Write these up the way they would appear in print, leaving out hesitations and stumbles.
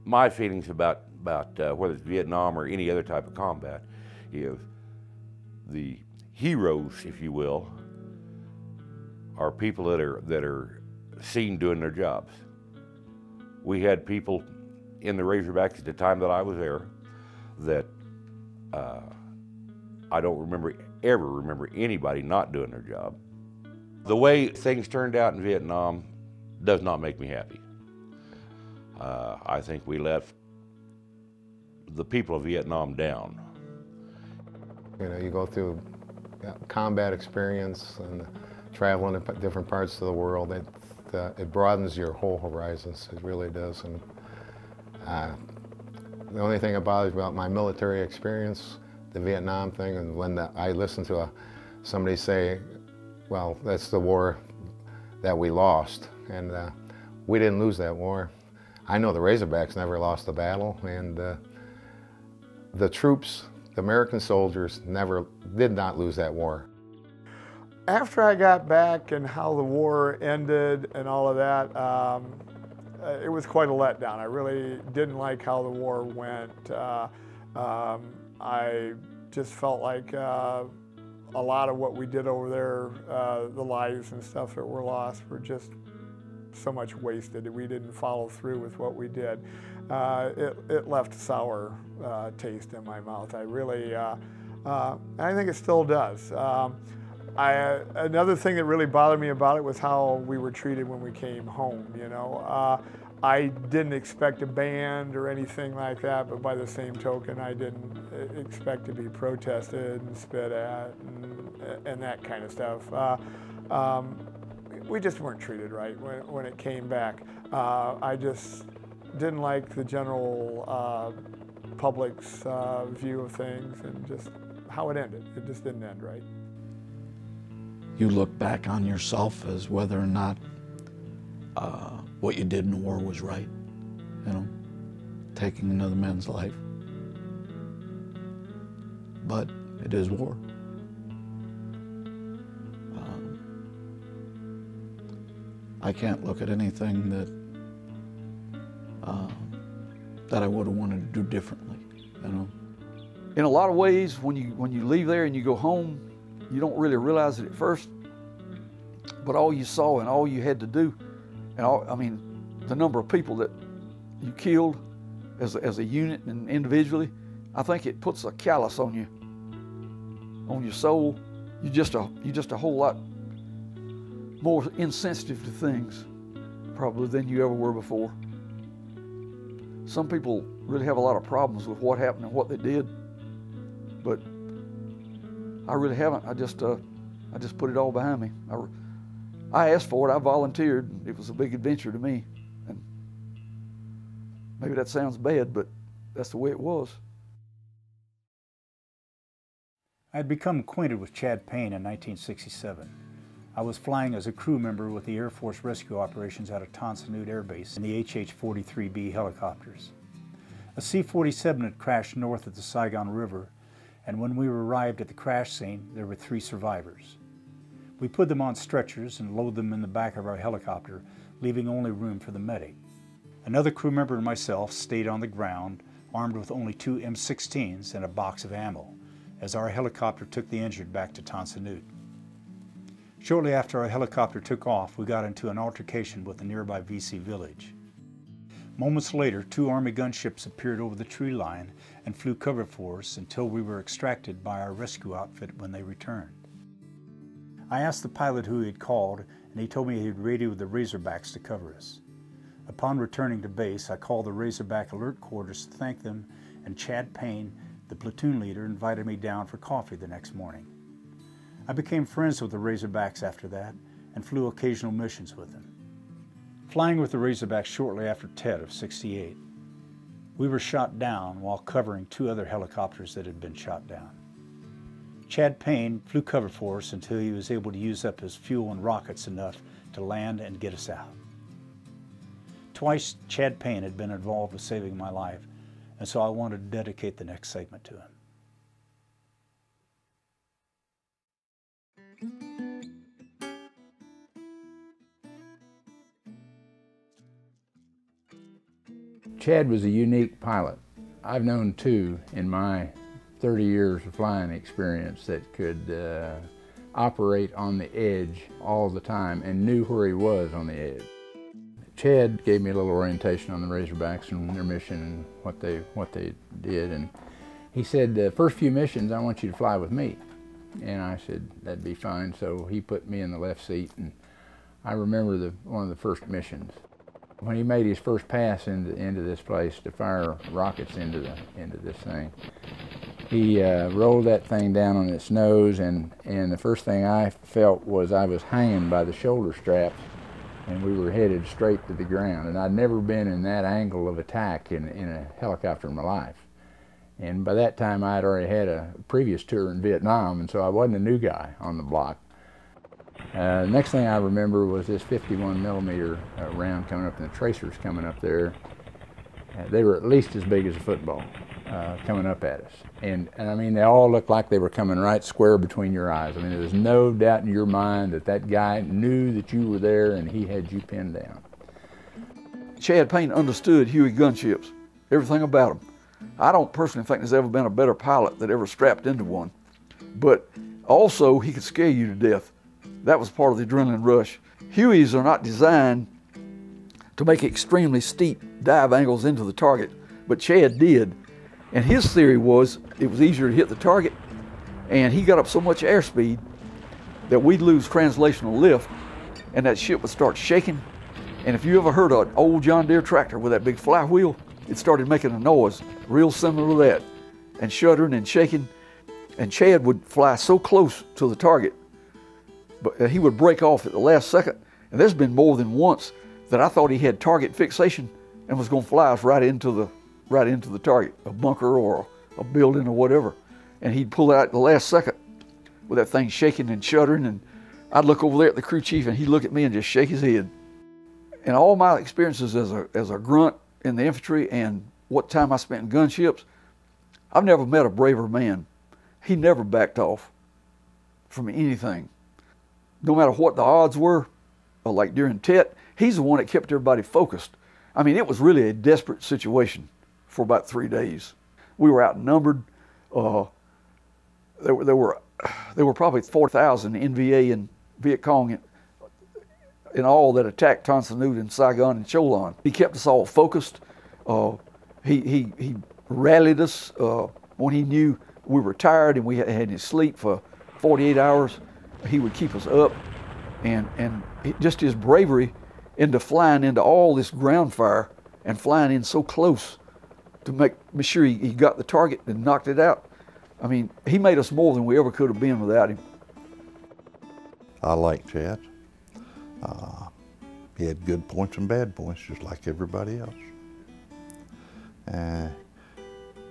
my feelings about whether it's Vietnam or any other type of combat is the heroes, if you will, are people that are seen doing their jobs. We had people in the Razorbacks at the time that I was there that I don't ever remember anybody not doing their job. The way things turned out in Vietnam does not make me happy. I think we left the people of Vietnam down. You know, you go through combat experience and traveling to different parts of the world. It broadens your whole horizons. It really does. And the only thing that bothers me about my military experience, the Vietnam thing, and when I listen to somebody say, well, that's the war that we lost, and we didn't lose that war. I know the Razorbacks never lost a battle, and the troops, the American soldiers, did not lose that war. After I got back and how the war ended and all of that, it was quite a letdown. I really didn't like how the war went. I just felt like a lot of what we did over there, the lives and stuff that were lost, were just so much wasted. We didn't follow through with what we did. It left a sour taste in my mouth. I think it still does. Another thing that really bothered me about it was how we were treated when we came home, you know. I didn't expect a band or anything like that, but by the same token, I didn't expect to be protested and spit at and that kind of stuff. We just weren't treated right when it came back. I just didn't like the general public's view of things and just how it ended. It just didn't end right. You look back on yourself as whether or not what you did in the war was right, you know, taking another man's life. But it is war. I can't look at anything that I would have wanted to do differently, you know. In a lot of ways, when you leave there and you go home, you don't really realize it at first, but all you saw and all you had to do, and the number of people that you killed as a unit and individually, I think it puts a callus on your soul. You're just a whole lot more insensitive to things, probably, than you ever were before. Some people really have a lot of problems with what happened and what they did, but I really haven't. I just put it all behind me. I asked for it. I volunteered. It was a big adventure to me, and maybe that sounds bad, but that's the way it was. I had become acquainted with Chad Payne in 1967. I was flying as a crew member with the Air Force rescue operations out of Tan Son Nhut Air Base in the HH-43B helicopters. A C-47 had crashed north of the Saigon River, and when we arrived at the crash scene, there were 3 survivors. We put them on stretchers and loaded them in the back of our helicopter, leaving only room for the medic. Another crew member and myself stayed on the ground, armed with only 2 M16s and a box of ammo, as our helicopter took the injured back to Tan Son Nhut. Shortly after our helicopter took off, we got into an altercation with the nearby VC village. Moments later, 2 Army gunships appeared over the tree line and flew cover for us until we were extracted by our rescue outfit when they returned. I asked the pilot who he had called, and he told me he had radioed the Razorbacks to cover us. Upon returning to base, I called the Razorback alert quarters to thank them, and Chad Payne, the platoon leader, invited me down for coffee the next morning. I became friends with the Razorbacks after that and flew occasional missions with them. Flying with the Razorbacks shortly after Tet of '68, we were shot down while covering 2 other helicopters that had been shot down. Chad Payne flew cover for us until he was able to use up his fuel and rockets enough to land and get us out. Twice, Chad Payne had been involved with saving my life, and so I wanted to dedicate the next segment to him. Chad was a unique pilot. I've known two in my 30 years of flying experience that could operate on the edge all the time and knew where he was on the edge. Chad gave me a little orientation on the Razorbacks and their mission and what they did, and he said, the first few missions I want you to fly with me. And I said, that'd be fine. So he put me in the left seat, and I remember one of the first missions. When he made his first pass into this place to fire rockets into this thing, he rolled that thing down on its nose, and the first thing I felt was I was hanging by the shoulder straps, and we were headed straight to the ground. And I'd never been in that angle of attack in a helicopter in my life. And by that time I had already had a previous tour in Vietnam, and so I wasn't a new guy on the block. The next thing I remember was this 51 millimeter round coming up, and the tracers coming up there. They were at least as big as a football coming up at us. And I mean, they all looked like they were coming right square between your eyes. I mean, there was no doubt in your mind that that guy knew that you were there and he had you pinned down. Chad Payne understood Huey gunships, everything about them. I don't personally think there's ever been a better pilot that ever strapped into one. But also, he could scare you to death. That was part of the adrenaline rush. Hueys are not designed to make extremely steep dive angles into the target, but Chad did. And his theory was it was easier to hit the target, and he got up so much airspeed that we'd lose translational lift, and that ship would start shaking. And if you ever heard an old John Deere tractor with that big flywheel, it started making a noise real similar to that, and shuddering and shaking. And Chad would fly so close to the target, but he would break off at the last second. And there's been more than once that I thought he had target fixation and was going to fly us right into the target, a bunker or a building or whatever. And he'd pull it out at the last second with that thing shaking and shuddering. And I'd look over there at the crew chief, and he'd look at me and just shake his head. And all my experiences as a grunt in the infantry and what time I spent in gunships, I've never met a braver man. He never backed off from anything. No matter what the odds were, like during Tet, he's the one that kept everybody focused. I mean, it was really a desperate situation for about 3 days. We were outnumbered. There were probably 4,000 NVA and Viet Cong in all that attacked Tan Son Nhut and Saigon and Cholon. He kept us all focused. He rallied us when he knew we were tired and we had to sleep for 48 hours. He would keep us up, and just his bravery into flying into all this ground fire and flying in so close to make sure he got the target and knocked it out. I mean, he made us more than we ever could have been without him. I like Chad. He had good points and bad points, just like everybody else.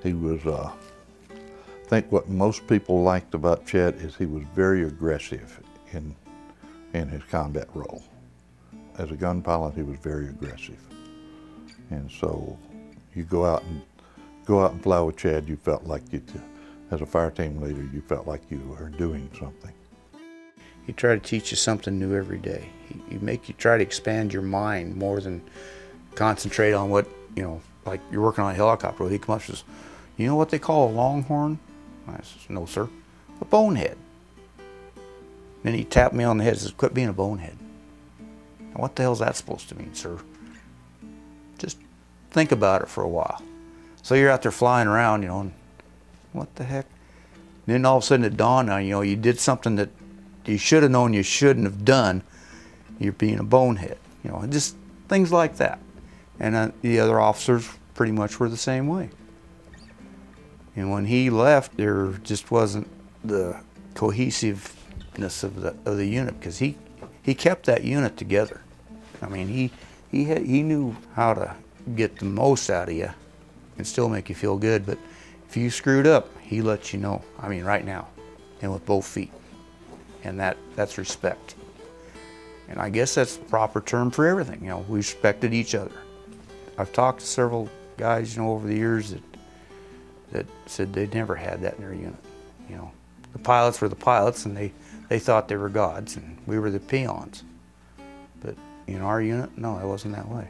He was, I think what most people liked about Chad is he was very aggressive in his combat role. As a gun pilot, he was very aggressive. And so you go out and fly with Chad, you felt like as a fire team leader, you felt like you were doing something. He tried to teach you something new every day. He make you try to expand your mind more than concentrate on what, like you're working on a helicopter. He comes up and says, you know what they call a longhorn? I says, no, sir. A bonehead. Then he tapped me on the head and says, quit being a bonehead. Now, what the hell is that supposed to mean, sir? Just think about it for a while. So you're out there flying around, and what the heck? And then all of a sudden it dawned on you, you did something that you should have known you shouldn't have done. You're being a bonehead. Just things like that. And the other officers pretty much were the same way. And when he left, there just wasn't the cohesiveness of the unit, because he kept that unit together. I mean, he knew how to get the most out of you and still make you feel good. But if you screwed up, he let you know. I mean, right now, and with both feet. And that's respect. And I guess that's the proper term for everything. We respected each other. I've talked to several guys, over the years that said they'd never had that in their unit. The pilots were the pilots, and they thought they were gods, and we were the peons. But in our unit, no, it wasn't that way.